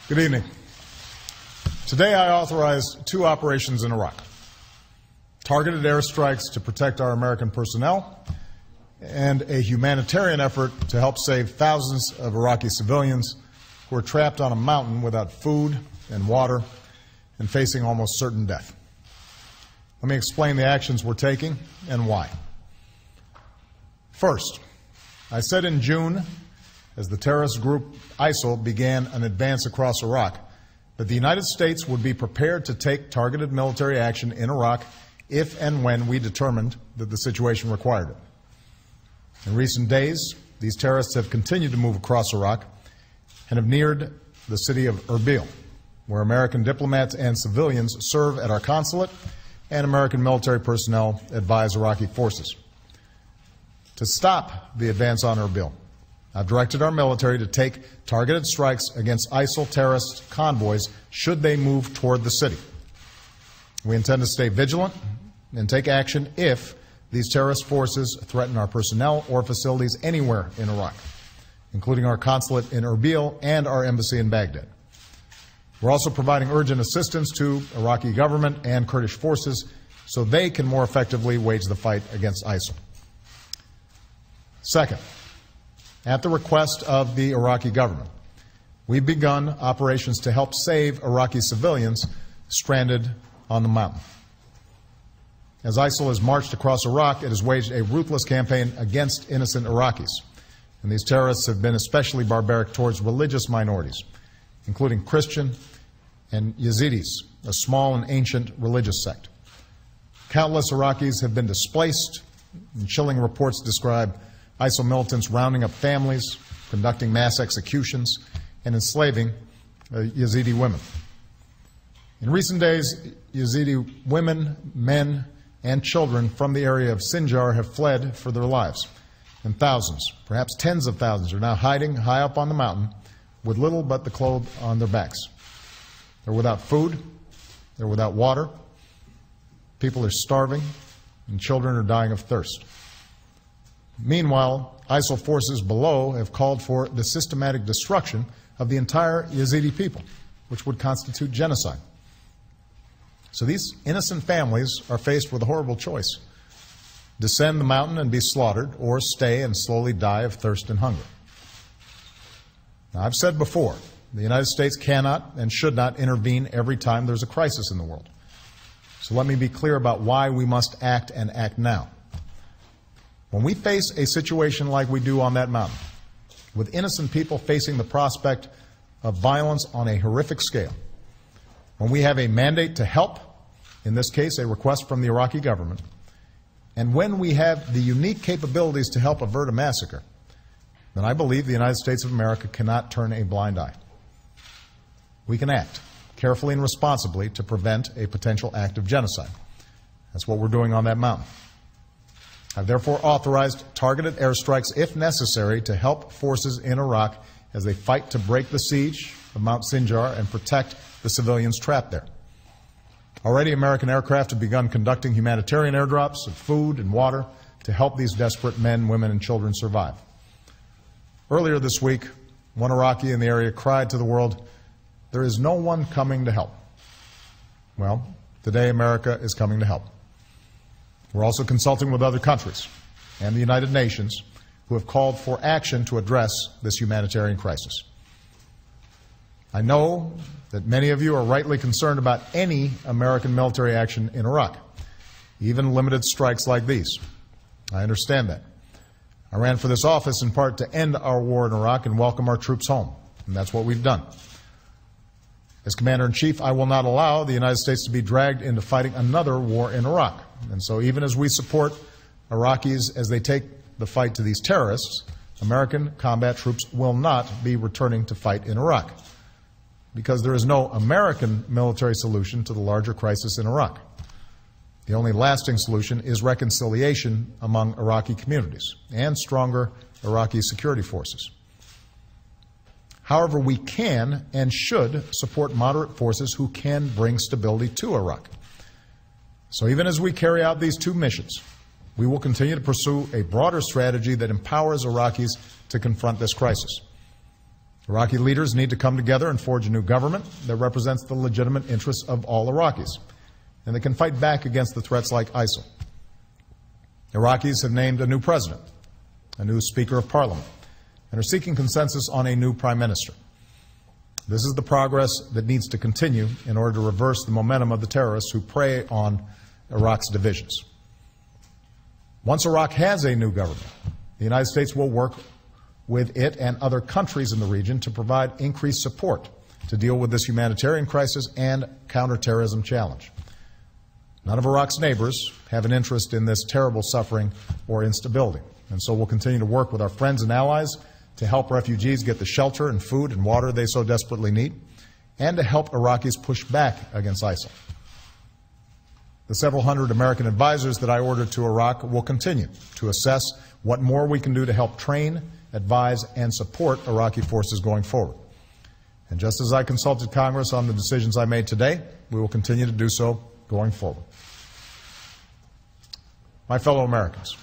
Good evening. Today I authorized 2 operations in Iraq. Targeted airstrikes to protect our American personnel and a humanitarian effort to help save thousands of Iraqi civilians who are trapped on a mountain without food and water and facing almost certain death. Let me explain the actions we're taking and why. First, I said in June, as the terrorist group ISIL began an advance across Iraq, that the United States would be prepared to take targeted military action in Iraq if and when we determined that the situation required it. In recent days, these terrorists have continued to move across Iraq and have neared the city of Erbil, where American diplomats and civilians serve at our consulate and American military personnel advise Iraqi forces. To stop the advance on Erbil, I've directed our military to take targeted strikes against ISIL terrorist convoys should they move toward the city. We intend to stay vigilant and take action if these terrorist forces threaten our personnel or facilities anywhere in Iraq, including our consulate in Erbil and our embassy in Baghdad. We're also providing urgent assistance to Iraqi government and Kurdish forces so they can more effectively wage the fight against ISIL. Second, at the request of the Iraqi government, we've begun operations to help save Iraqi civilians stranded on the mountain. As ISIL has marched across Iraq, it has waged a ruthless campaign against innocent Iraqis. And these terrorists have been especially barbaric towards religious minorities, including Christian and Yazidis, a small and ancient religious sect. Countless Iraqis have been displaced, and chilling reports describe ISIL militants rounding up families, conducting mass executions, and enslaving Yazidi women. In recent days, Yazidi women, men, and children from the area of Sinjar have fled for their lives. And thousands, perhaps tens of thousands, are now hiding high up on the mountain with little but the clothes on their backs. They're without food, they're without water, people are starving, and children are dying of thirst. Meanwhile, ISIL forces below have called for the systematic destruction of the entire Yazidi people, which would constitute genocide. So these innocent families are faced with a horrible choice: descend the mountain and be slaughtered, or stay and slowly die of thirst and hunger. Now, I've said before, the United States cannot and should not intervene every time there's a crisis in the world. So let me be clear about why we must act and act now. When we face a situation like we do on that mountain, with innocent people facing the prospect of violence on a horrific scale, when we have a mandate to help, in this case a request from the Iraqi government, and when we have the unique capabilities to help avert a massacre, then I believe the United States of America cannot turn a blind eye. We can act carefully and responsibly to prevent a potential act of genocide. That's what we're doing on that mountain. I've therefore authorized targeted airstrikes, if necessary, to help forces in Iraq as they fight to break the siege of Mount Sinjar and protect the civilians trapped there. Already, American aircraft have begun conducting humanitarian airdrops of food and water to help these desperate men, women, and children survive. Earlier this week, one Iraqi in the area cried to the world, "There is no one coming to help." Well, today America is coming to help. We're also consulting with other countries and the United Nations, who have called for action to address this humanitarian crisis. I know that many of you are rightly concerned about any American military action in Iraq, even limited strikes like these. I understand that. I ran for this office in part to end our war in Iraq and welcome our troops home, and that's what we've done. As Commander-in-Chief, I will not allow the United States to be dragged into fighting another war in Iraq. And so even as we support Iraqis as they take the fight to these terrorists, American combat troops will not be returning to fight in Iraq, because there is no American military solution to the larger crisis in Iraq. The only lasting solution is reconciliation among Iraqi communities and stronger Iraqi security forces. However, we can and should support moderate forces who can bring stability to Iraq. So even as we carry out these 2 missions, we will continue to pursue a broader strategy that empowers Iraqis to confront this crisis. Iraqi leaders need to come together and forge a new government that represents the legitimate interests of all Iraqis, and that can fight back against the threats like ISIL. Iraqis have named a new president, a new Speaker of Parliament, and are seeking consensus on a new Prime Minister. This is the progress that needs to continue in order to reverse the momentum of the terrorists who prey on Iraq's divisions. Once Iraq has a new government, the United States will work with it and other countries in the region to provide increased support to deal with this humanitarian crisis and counterterrorism challenge. None of Iraq's neighbors have an interest in this terrible suffering or instability, and so we'll continue to work with our friends and allies to help refugees get the shelter and food and water they so desperately need, and to help Iraqis push back against ISIL. The several hundred American advisors that I ordered to Iraq will continue to assess what more we can do to help train, advise, and support Iraqi forces going forward. And just as I consulted Congress on the decisions I made today, we will continue to do so going forward. My fellow Americans,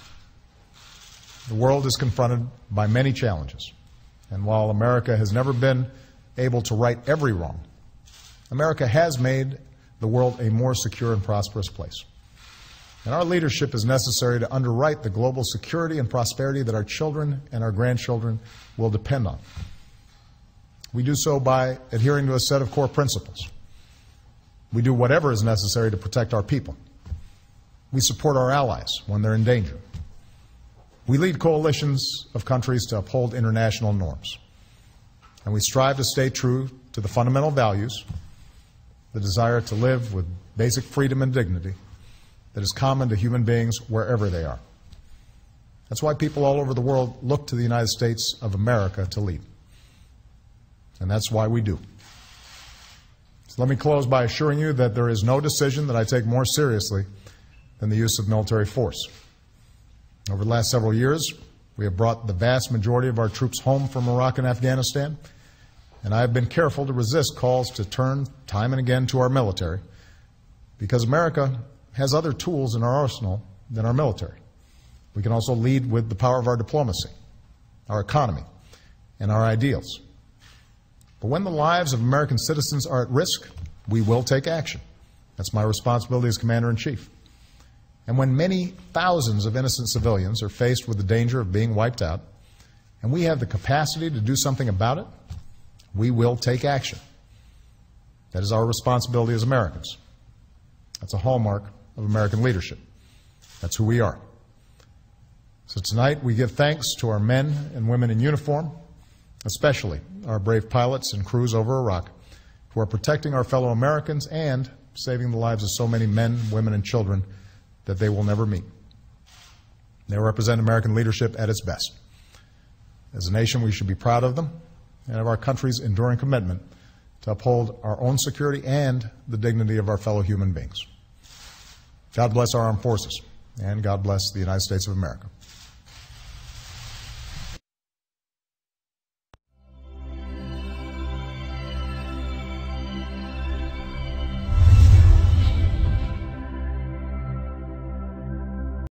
the world is confronted by many challenges, and while America has never been able to right every wrong, America has made the world a more secure and prosperous place. And our leadership is necessary to underwrite the global security and prosperity that our children and our grandchildren will depend on. We do so by adhering to a set of core principles. We do whatever is necessary to protect our people. We support our allies when they're in danger. We lead coalitions of countries to uphold international norms. And we strive to stay true to the fundamental values, the desire to live with basic freedom and dignity that is common to human beings wherever they are. That's why people all over the world look to the United States of America to lead. And that's why we do. So let me close by assuring you that there is no decision that I take more seriously than the use of military force. Over the last several years, we have brought the vast majority of our troops home from Iraq and Afghanistan, and I have been careful to resist calls to turn time and again to our military, because America has other tools in our arsenal than our military. We can also lead with the power of our diplomacy, our economy, and our ideals. But when the lives of American citizens are at risk, we will take action. That's my responsibility as Commander-in-Chief. And when many thousands of innocent civilians are faced with the danger of being wiped out, and we have the capacity to do something about it, we will take action. That is our responsibility as Americans. That's a hallmark of American leadership. That's who we are. So tonight we give thanks to our men and women in uniform, especially our brave pilots and crews over Iraq, who are protecting our fellow Americans and saving the lives of so many men, women, and children that they will never meet. They represent American leadership at its best. As a nation, we should be proud of them and of our country's enduring commitment to uphold our own security and the dignity of our fellow human beings. God bless our armed forces, and God bless the United States of America.